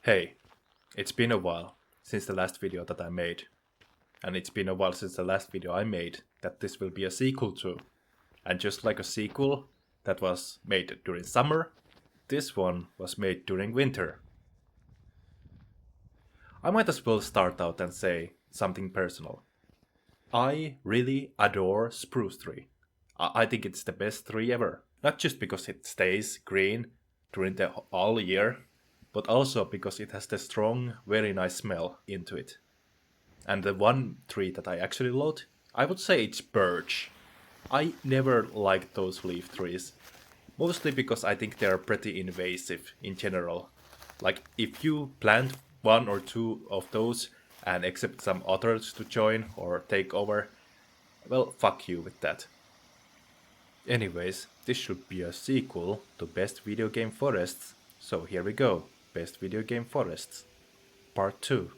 Hey, it's been a while since the last video that I made. And it's been a while since the last video I made that this will be a sequel to. And just like a sequel that was made during summer, this one was made during winter. I might as well start out and say something personal. I really adore Spruce Tree. I think it's the best tree ever. Not just because it stays green during the all year, but also because it has the strong, very nice smell into it. And the one tree that I actually love, I would say it's birch. I never liked those leaf trees, mostly because I think they're pretty invasive in general. Like, if you plant one or two of those and accept some others to join or take over, well, fuck you with that. Anyways, this should be a sequel to Best Video Game Forests, so here we go. Best Video Game Forests, Part 2.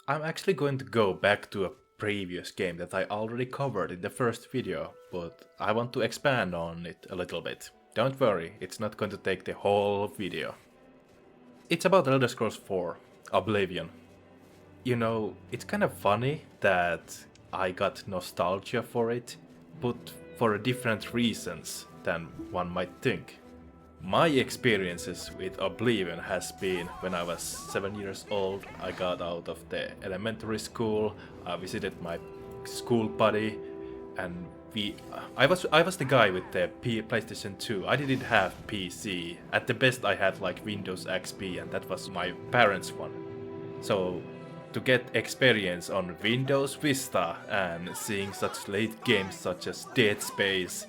I'm actually going to go back to a previous game that I already covered in the first video, but I want to expand on it a little bit. Don't worry, it's not going to take the whole video. It's about Elder Scrolls 4, Oblivion. You know, it's kind of funny that I got nostalgia for it, but for different reasons than one might think. My experiences with Oblivion has been when I was 7 years old. I got out of the elementary school, I visited my school buddy, and I was the guy with the PlayStation 2. I didn't have PC. At the best I had like Windows XP, and that was my parents' one. So to get experience on Windows Vista and seeing such late games such as Dead Space,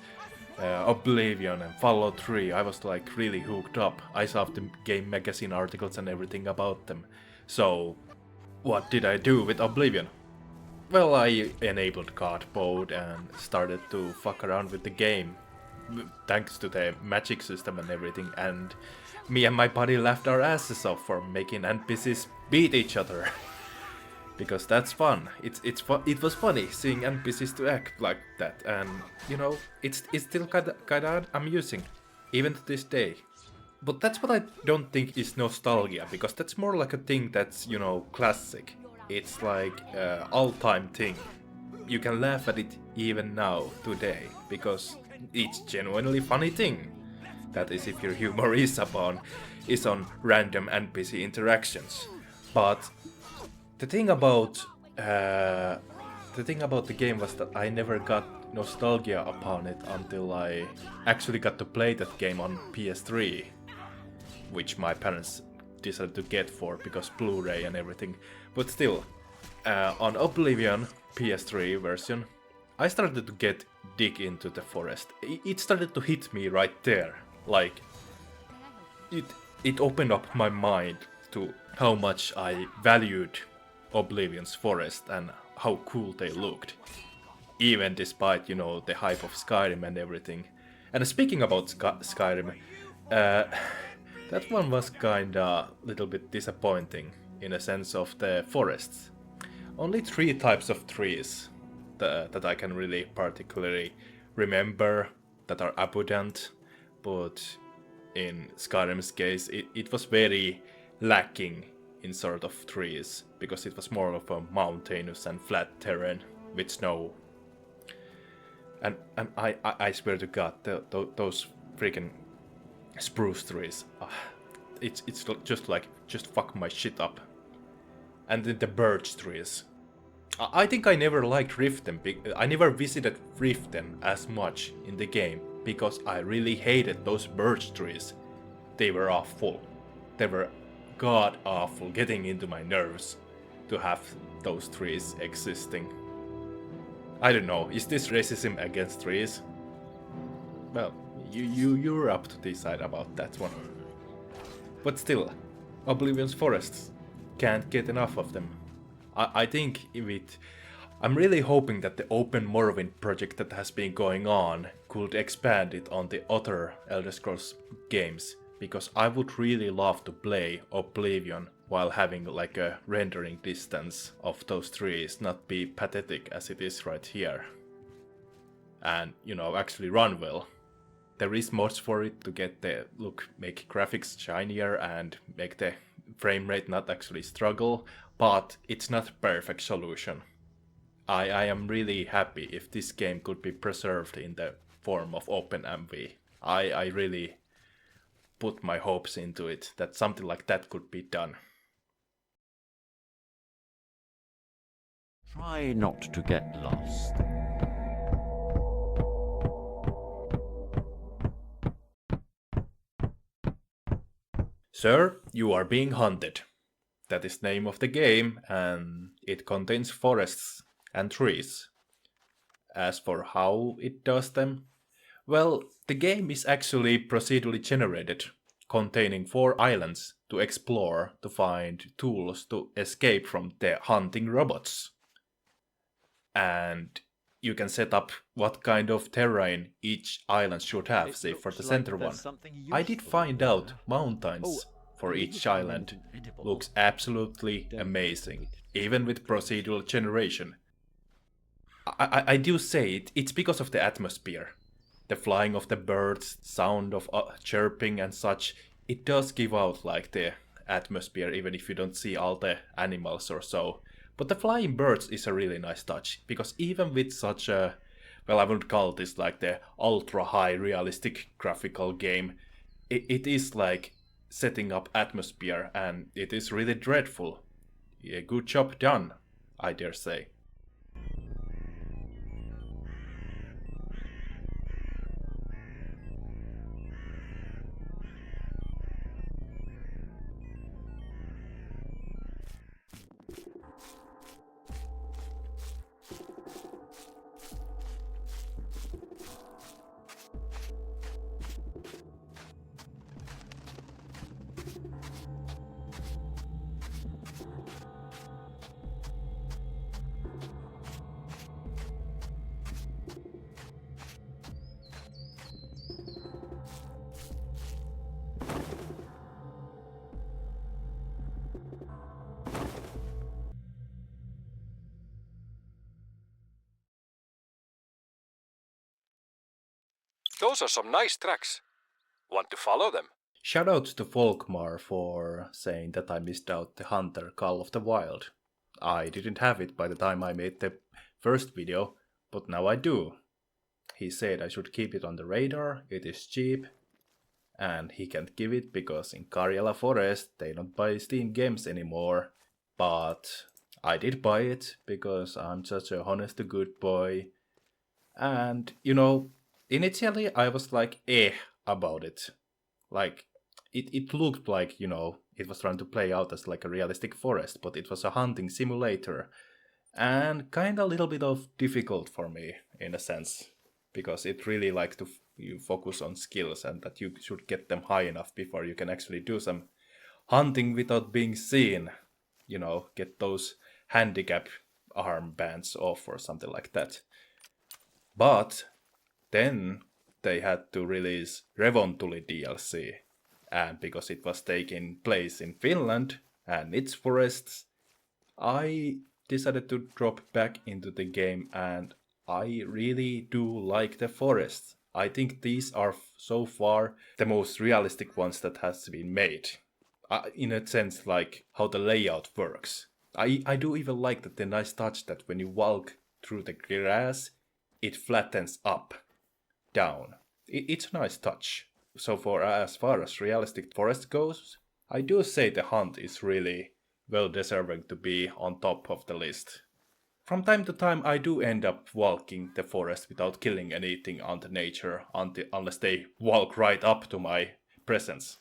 Oblivion and Fallout 3, I was like really hooked up. I saw the game magazine articles and everything about them. So what did I do with Oblivion? Well, I enabled God mode and started to fuck around with the game, thanks to the magic system and everything, and me and my buddy laughed our asses off for making NPCs beat each other. Because that's fun. It was funny seeing NPCs to act like that, and you know, it's still kinda amusing, even to this day. But that's what I don't think is nostalgia, because that's more like a thing that's, you know, classic. It's like all-time thing. You can laugh at it even now, today, because it's genuinely funny thing. That is, if your humor is on random NPC interactions. But the thing about the game was that I never got nostalgia upon it until I actually got to play that game on PS3, which my parents decided to get for because Blu-ray and everything. But still, on Oblivion PS3 version, I started to dig into the forest. It started to hit me right there, like it opened up my mind to how much I valued Oblivion's forest and how cool they looked, even despite, you know, the hype of Skyrim and everything. And speaking about Skyrim, that one was kinda little bit disappointing in a sense of the forests. Only 3 types of trees that I can really particularly remember that are abundant, but in Skyrim's case it was very lacking in sort of trees, because it was more of a mountainous and flat terrain with snow. And I swear to God, those freaking spruce trees, it's just fuck my shit up. And then the birch trees. I think I never liked Riften. I never visited Riften as much in the game because I really hated those birch trees. They were awful. They were god awful, getting into my nerves to have those trees existing. I don't know, is this racism against trees? Well, you're up to decide about that one. But still, Oblivion's forests, can't get enough of them. I think I'm really hoping that the Open Morrowind project that has been going on could expand it on the other Elder Scrolls games, because I would really love to play Oblivion while having like a rendering distance of those trees not be pathetic as it is right here. And, you know, actually run well. There is mods for it to get the make graphics shinier and make the frame rate not actually struggle, but it's not a perfect solution. I am really happy if this game could be preserved in the form of OpenMV. I really put my hopes into it that something like that could be done. Try not to get lost. Sir, you are being hunted. That is the name of the game, and it contains forests and trees. As for how it does them, well, the game is actually procedurally generated, containing 4 islands to explore to find tools to escape from the hunting robots. And you can set up what kind of terrain each island should have, say for the center one. I did find out mountains for each island looks absolutely amazing, even with procedural generation. I do say it's because of the atmosphere. The flying of the birds, sound of chirping and such, it does give out like the atmosphere even if you don't see all the animals or so. But the flying birds is a really nice touch, because even with such a, well, I would call this like the ultra high realistic graphical game, it is like setting up atmosphere and it is really dreadful. Yeah, good job done, I dare say. Those are some nice tracks. Want to follow them? Shoutouts to Volkmar for saying that I missed out the Hunter Call of the Wild. I didn't have it by the time I made the first video, but now I do. He said I should keep it on the radar, it is cheap, and he can't give it because in Karjala Forest they don't buy Steam games anymore. But I did buy it because I'm such a honest to good boy. And, initially I was like, about it. Like, it looked like, it was trying to play out as like a realistic forest, but it was a hunting simulator. And kind of a little bit of difficult for me, in a sense. Because it really likes to you focus on skills and that you should get them high enough before you can actually do some hunting without being seen. Get those handicap armbands off or something like that. But then they had to release Revontuli DLC. And because it was taking place in Finland and its forests, I decided to drop back into the game and I really do like the forests. I think these are so far the most realistic ones that has been made. In a sense, like how the layout works. I do even like that the nice touch that when you walk through the grass, it flattens up, down. It's a nice touch. So for as far as realistic forest goes, I do say the hunt is really well deserving to be on top of the list. From time to time I do end up walking the forest without killing anything on the nature unless they walk right up to my presence.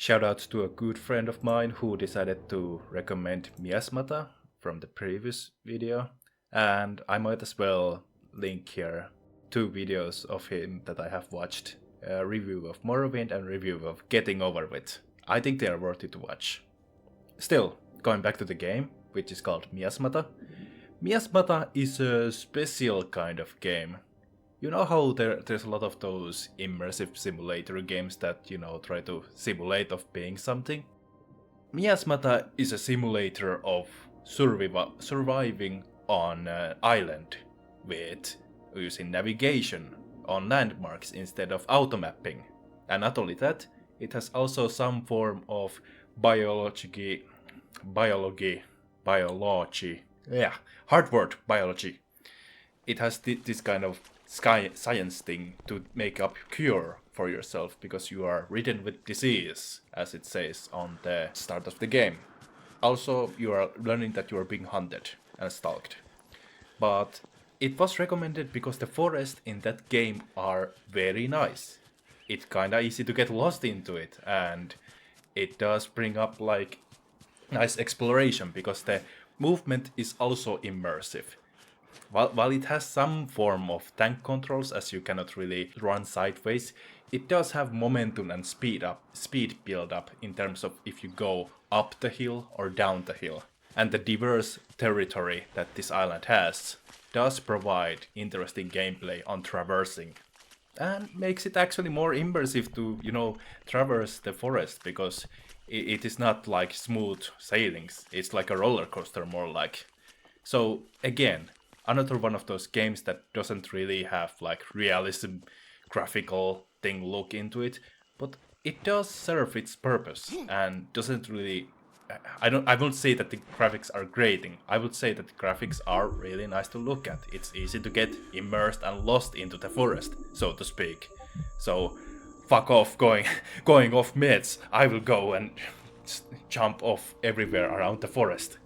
Shout out to a good friend of mine who decided to recommend Miasmata from the previous video, and I might as well link here 2 videos of him that I have watched, a review of Morrowind and review of Getting Over With. I think they are worth it to watch. Still, going back to the game, which is called Miasmata. Miasmata is a special kind of game. You know how there's a lot of those immersive simulator games that, try to simulate of being something? Miasmata is a simulator of surviving on an island with using navigation on landmarks instead of auto-mapping. And not only that, it has also some form of biology, hard word, biology. It has this kind of science thing to make up cure for yourself because you are ridden with disease, as it says on the start of the game. Also, you are learning that you are being hunted and stalked. But it was recommended because the forest in that game are very nice. It's kinda easy to get lost into it, and it does bring up like nice exploration because the movement is also immersive. While it has some form of tank controls, as you cannot really run sideways, it does have momentum and speed build up in terms of if you go up the hill or down the hill. And the diverse territory that this island has does provide interesting gameplay on traversing. And makes it actually more immersive to, traverse the forest because it is not like smooth sailings. It's like a roller coaster more like. So again, another one of those games that doesn't really have like realism graphical thing look into it, but it does serve its purpose and doesn't really I won't say that the graphics are grating. I would say that the graphics are really nice to look at. It's easy to get immersed and lost into the forest, so to speak. So fuck off going off meds. I will go and jump off everywhere around the forest.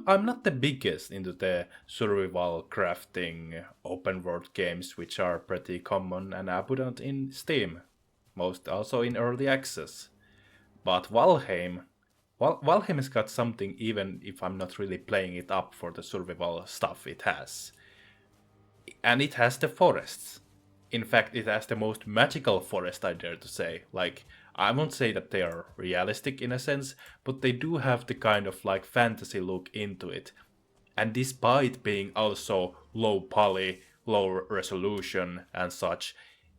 I'm not the biggest into the survival crafting open world games, which are pretty common and abundant in Steam, most also in early access. But Valheim has got something, even if I'm not really playing it up for the survival stuff it has. And it has the forests. In fact, it has the most magical forest, I dare to say. Like, I won't say that they are realistic in a sense, but they do have the kind of like fantasy look into it. And despite being also low poly, low resolution and such,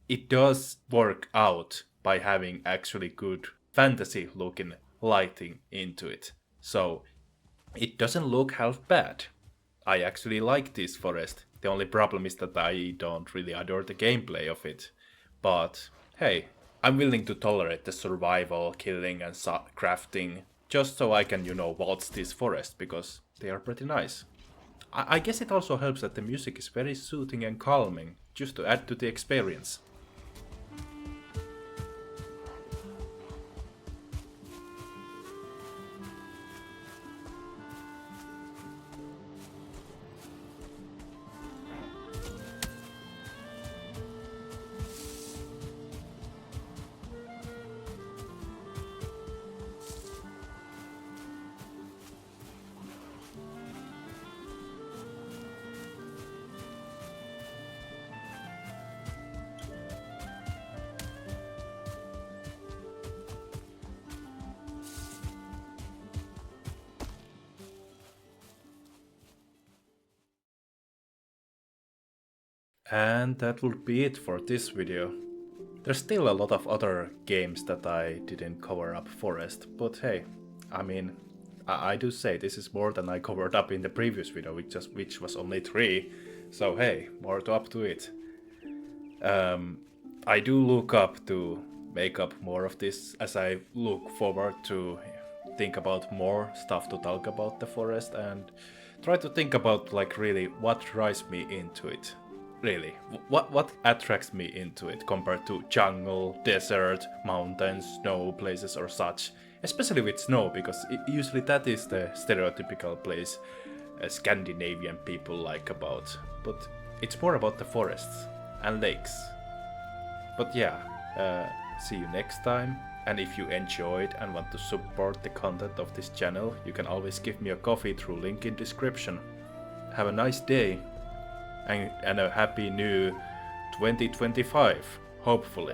it does work out by having actually good fantasy looking lighting into it. So it doesn't look half bad. I actually like this forest. The only problem is that I don't really adore the gameplay of it. But hey, I'm willing to tolerate the survival, killing and crafting just so I can, waltz this forest because they are pretty nice. I guess it also helps that the music is very soothing and calming, just to add to the experience. And that would be it for this video. There's still a lot of other games that I didn't cover up forest, but hey, I mean, I do say this is more than I covered up in the previous video, which was only 3, so hey, more to up to it. I do look up to make up more of this as I look forward to think about more stuff to talk about the forest and try to think about like really what drives me into it. Really, what attracts me into it compared to jungle, desert, mountains, snow places or such. Especially with snow, because usually that is the stereotypical place Scandinavian people like about. But it's more about the forests and lakes. But yeah, see you next time. And if you enjoyed and want to support the content of this channel, you can always give me a coffee through link in description. Have a nice day and a happy new 2025, hopefully.